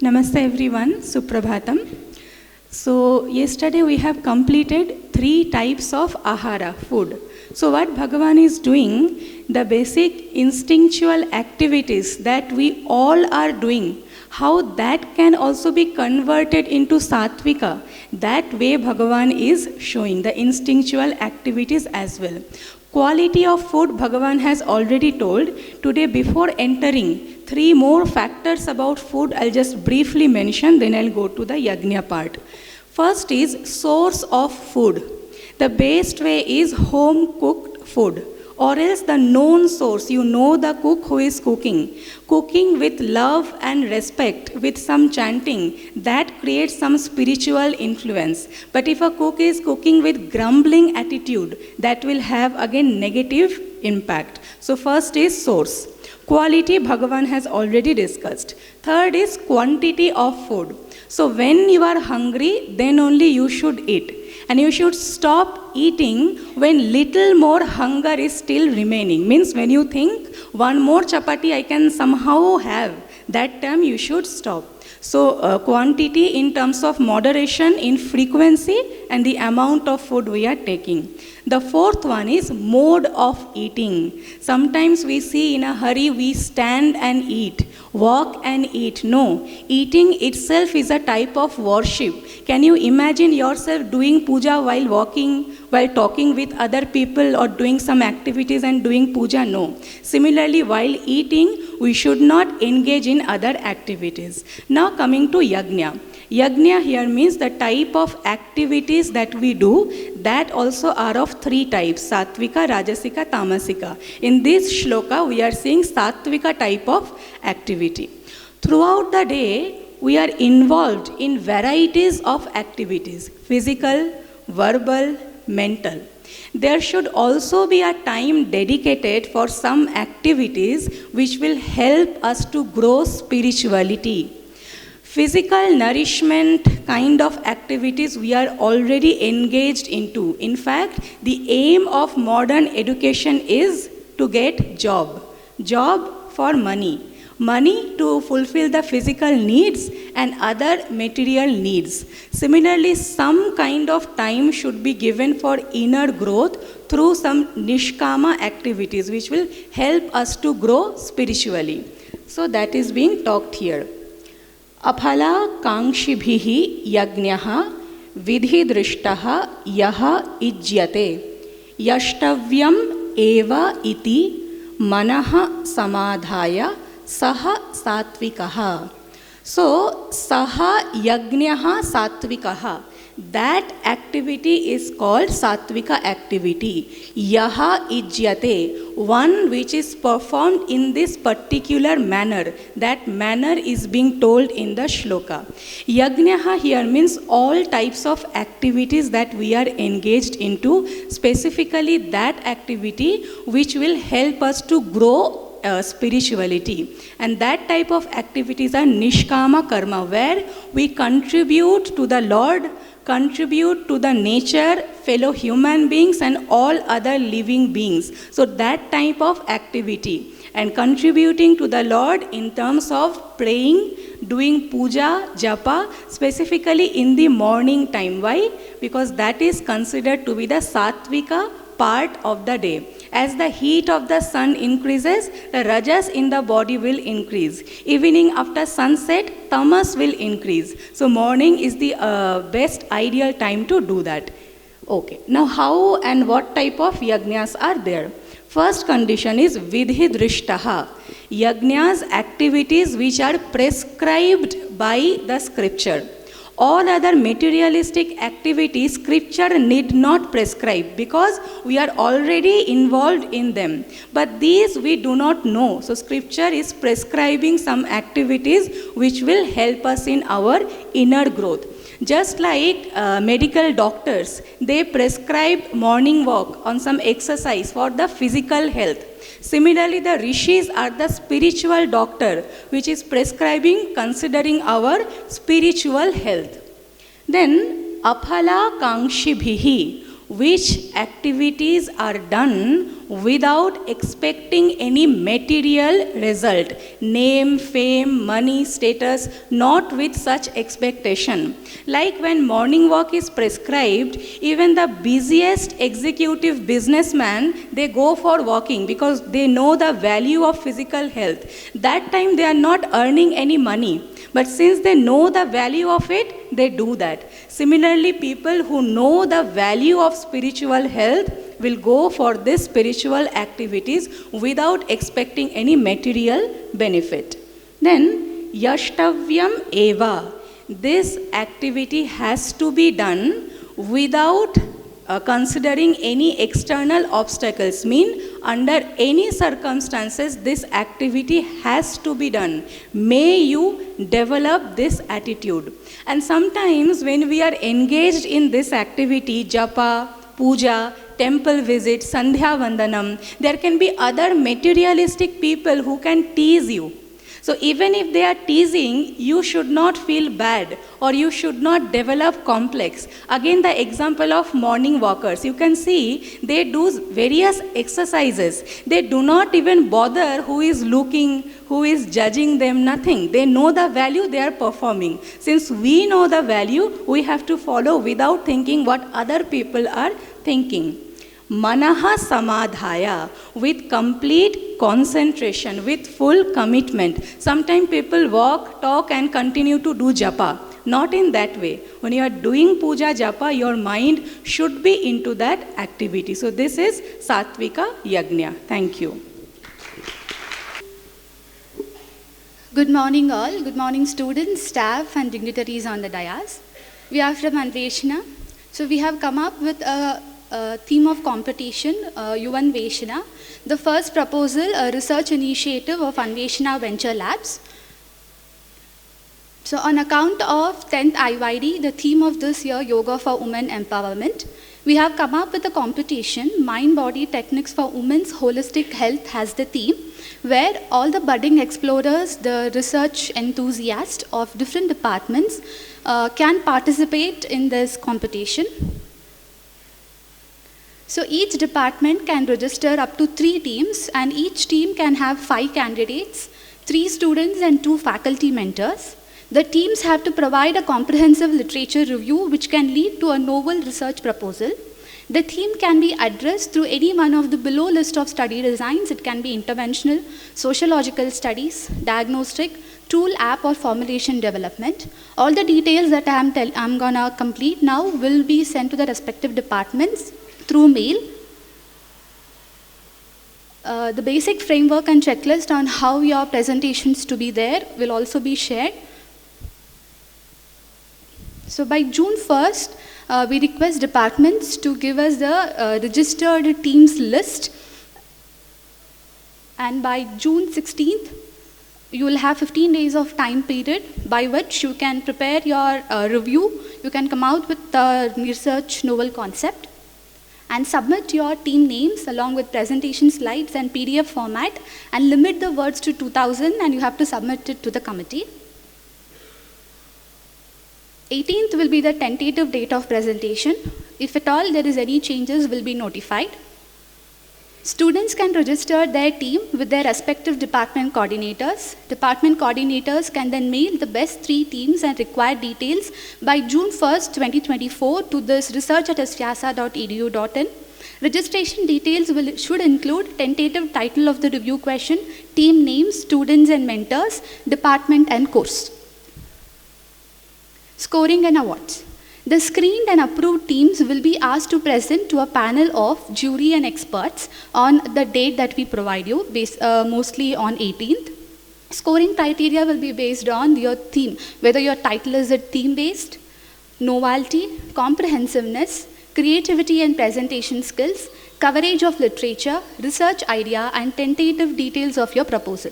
Namaste everyone, Suprabhatam. So yesterday we have completed 3 types of ahara, food. So what Bhagavan is doing, the basic instinctual activities that we all are doing, how that can also be converted into sattvika, that way Bhagavan is showing the instinctual activities as well. Quality of food Bhagavan has already told. Today before entering 3 more factors about food, I'll just briefly mention, then I'll go to the yajna part. First is source of food. The best way is home cooked food, or else the known source, you know the cook who is cooking. Cooking with love and respect, with some chanting, that creates some spiritual influence. But if a cook is cooking with grumbling attitude, that will have again negative impact. So first is source. Quality Bhagavan has already discussed. Third is quantity of food. So when you are hungry, then only you should eat. And you should stop eating when little more hunger is still remaining. Means when you think one more chapati I can somehow have, that time you should stop. So quantity in terms of moderation in frequency and the amount of food we are taking. The fourth one is mode of eating. Sometimes we see in a hurry we stand and eat, walk and eat. No, eating itself is a type of worship. Can you imagine yourself doing puja while walking, while talking with other people, or doing some activities and doing puja? No. Similarly, while eating, we should not engage in other activities. Now coming to yajna. Yajna here means the type of activities that we do, that also are of 3 types, sattvika, rajasika, tamasika. In this shloka, we are seeing sattvika type of activity. Throughout the day, we are involved in varieties of activities, physical, verbal, mental. There should also be a time dedicated for some activities which will help us to grow spirituality. Physical nourishment kind of activities we are already engaged into. In fact, the aim of modern education is to get job for money. Money to fulfill the physical needs and other material needs. Similarly, some kind of time should be given for inner growth through some nishkama activities which will help us to grow spiritually. So that is being talked here. Aphala kankshibhihi yajnyaha vidhi drishtaha yaha ijyate yashtavyam eva iti manaha samadhaya saha sattvikaha. So, saha yajnyaha sattvikaha. That activity is called sattvika activity. Yaha ijyate. One which is performed in this particular manner. That manner is being told in the shloka. Yajnaha here means all types of activities that we are engaged into. Specifically that activity which will help us to grow spirituality, and that type of activities are nishkama karma, where we contribute to the Lord, contribute to the nature, fellow human beings and all other living beings. So that type of activity, and contributing to the Lord in terms of praying, doing puja, japa, specifically in the morning time. Why? Because that is considered to be the sattvika part of the day. As the heat of the sun increases, the rajas in the body will increase. Evening after sunset, tamas will increase. So morning is the best ideal time to do that. Okay. Now how and what type of yajnas are there? First condition is vidhi drishtaha. Yajnas, activities which are prescribed by the scripture. All other materialistic activities, scripture need not prescribe because we are already involved in them. But these we do not know. So scripture is prescribing some activities which will help us in our inner growth. Just like medical doctors, they prescribe morning walk on some exercise for the physical health. Similarly, the rishis are the spiritual doctor which is prescribing considering our spiritual health. Then, aphala kankshibhihi, which activities are done without expecting any material result, name, fame, money, status, not with such expectation. Like when morning walk is prescribed, even the busiest executive businessman, they go for walking because they know the value of physical health. That time they are not earning any money. But since they know the value of it, they do that. Similarly, people who know the value of spiritual health will go for these spiritual activities without expecting any material benefit. Then, yashtavyam eva. This activity has to be done without considering any external obstacles. Mean, under any circumstances, this activity has to be done. May you develop this attitude. And sometimes when we are engaged in this activity, japa, puja, temple visit, sandhya vandanam, there can be other materialistic people who can tease you. So even if they are teasing, you should not feel bad or you should not develop complex. Again, the example of morning walkers, you can see they do various exercises. They do not even bother who is looking, who is judging them, nothing. They know the value they are performing. Since we know the value, we have to follow without thinking what other people are thinking. Manaha samadhaya, with complete concentration, with full commitment. Sometimes people walk, talk and continue to do japa. Not in that way. When you are doing puja japa, your mind should be into that activity. So this is Satvika Yajna. Thank you. Good morning all. Good morning students, staff and dignitaries on the dais. We are from Anveshana. So we have come up with a theme of competition, Yuvan Veshana. The first proposal, a research initiative of Anveshana Venture Labs. So on account of 10th IYD, the theme of this year, Yoga for Women Empowerment, we have come up with a competition, Mind-Body Techniques for Women's Holistic Health has the theme, where all the budding explorers, the research enthusiasts of different departments can participate in this competition. So each department can register up to 3 teams and each team can have 5 candidates, 3 students and 2 faculty mentors. The teams have to provide a comprehensive literature review which can lead to a novel research proposal. The theme can be addressed through any one of the below list of study designs. It can be interventional, sociological studies, diagnostic, tool, app or formulation development. All the details that I'm gonna complete now will be sent to the respective departments through mail. The basic framework and checklist on how your presentations to be there will also be shared. So by June 1st, we request departments to give us the registered teams list. And by June 16th, you will have 15 days of time period by which you can prepare your review. You can come out with the research novel concept and submit your team names along with presentation slides and PDF format and limit the words to 2000 and you have to submit it to the committee. 18th will be the tentative date of presentation. If at all there is any changes, will be notified. Students can register their team with their respective department coordinators. Department coordinators can then mail the best 3 teams and required details by June 1st, 2024 to this research@svyasa.edu.in. Registration details should include tentative title of the review question, team names, students and mentors, department and course. Scoring and awards. The screened and approved teams will be asked to present to a panel of jury and experts on the date that we provide you, mostly on 18th. Scoring criteria will be based on your theme, whether your title is theme-based, novelty, comprehensiveness, creativity and presentation skills, coverage of literature, research idea, and tentative details of your proposal.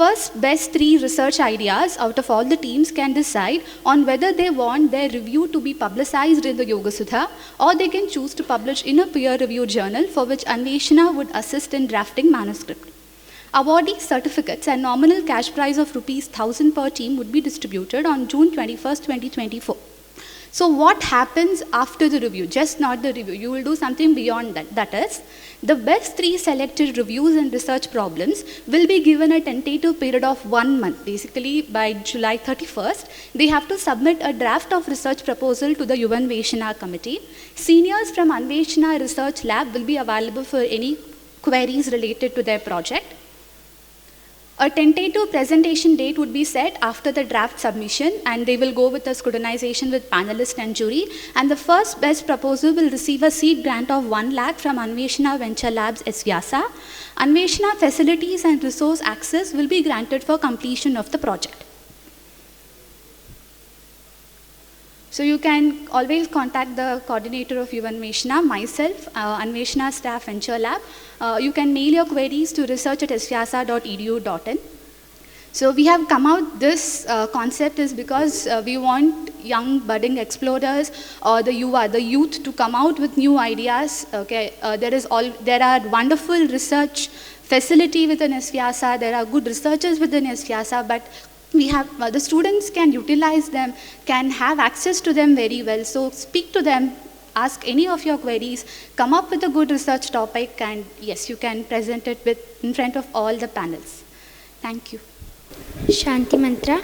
First best 3 research ideas out of all the teams can decide on whether they want their review to be publicized in the Yogasudha or they can choose to publish in a peer-reviewed journal for which Anveshana would assist in drafting manuscript. Awardee certificates and nominal cash prize of ₹1000 per team would be distributed on June 21st, 2024. So what happens after the review? Just not the review. You will do something beyond that. That is, the best 3 selected reviews and research problems will be given a tentative period of 1 month. Basically, by July 31st, they have to submit a draft of research proposal to the Yuva Anveshana committee. Seniors from Anveshana Research Lab will be available for any queries related to their project. A tentative presentation date would be set after the draft submission, and they will go with a scrutinization with panelists and jury. And the first best proposal will receive a seed grant of 1 lakh from Anveshana Venture Labs SVYASA. Anveshana facilities and resource access will be granted for completion of the project. So you can always contact the coordinator of Yuva Anveshana, myself, Anveshana staff Venture Lab. You can mail your queries to research@svyasa.edu.in. So we have come out, this concept is because we want young budding explorers or the youth to come out with new ideas. Okay, there are wonderful research facility within SVYASA, there are good researchers within SVYASA, but we have, the students can utilize them, can have access to them very well. So speak to them, ask any of your queries, come up with a good research topic, and yes, you can present it in front of all the panels. Thank you. Shanti Mantra.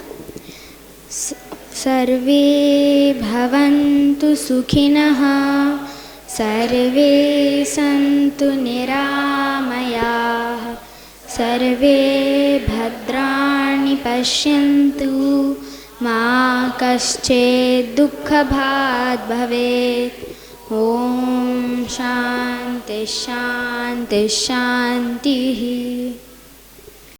Sarve bhavantu sukhinah, sarve santu niramayah, sarve bhadrani pashyantu, ma kaschid dukkhabhat bhavet. Om Shanti Shanti Shanti.